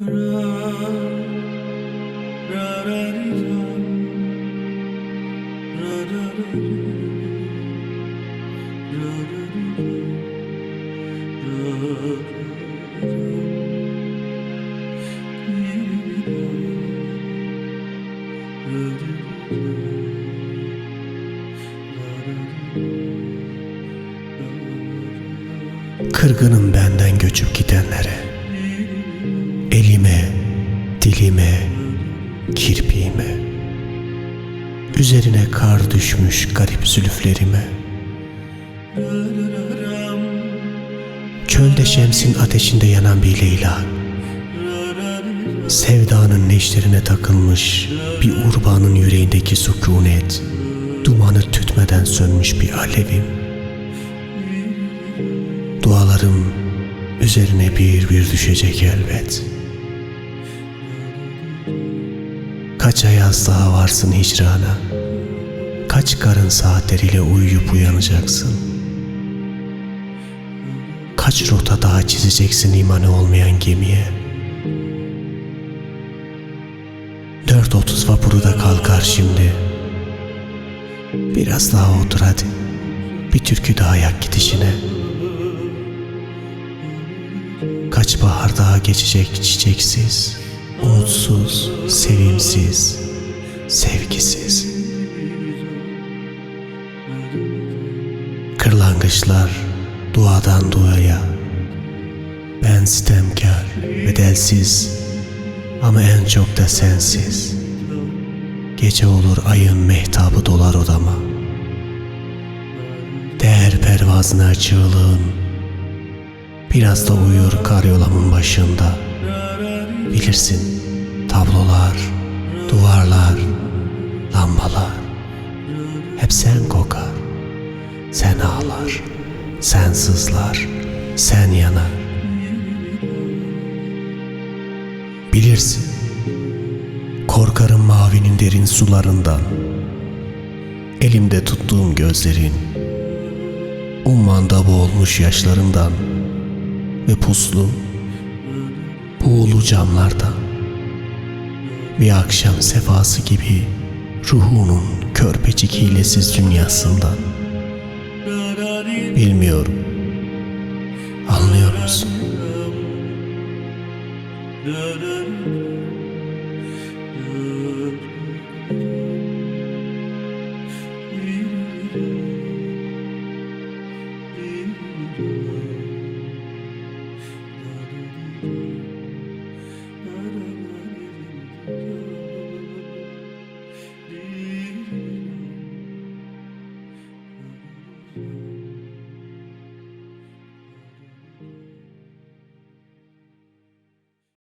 Kırgınım benden göçüp gidenlere, elime, dilime, kirpiğime, üzerine kar düşmüş garip zülüflerime. Çölde şemsin ateşinde yanan bir Leyla, sevdanın neşterine takılmış bir urbanın yüreğindeki sükunet, dumanı tütmeden sönmüş bir alevim. Dualarım üzerine bir bir düşecek elbet. Kaç ayaz daha varsın hicrana, kaç karın saatleriyle uyuyup uyanacaksın. Kaç rota daha çizeceksin imanı olmayan gemiye. 4.30 vapuru da kalkar şimdi. Biraz daha otur hadi, bir türkü daha yak gidişine. Kaç bahar daha geçecek çiçeksiz, umutsuz, sevimsiz, sevgisiz. Kırlangıçlar duadan duaya, ben sitemkar, bedelsiz ama en çok da sensiz. Gece olur ayın mehtabı dolar odama. Değer pervazına çığlığın, biraz da uyur karyolamın başında. Bilirsin tablolar, duvarlar, lambalar hep sen kokar, sen ağlar, sen sızlar, sen yanar. Bilirsin korkarım mavinin derin sularından, elimde tuttuğum gözlerin ummanda boğulmuş yaşlarından ve puslu, buğulu camlardan, bir akşam sefası gibi ruhunun körpecik hilesiz dünyasından. Bilmiyorum, anlıyor musun?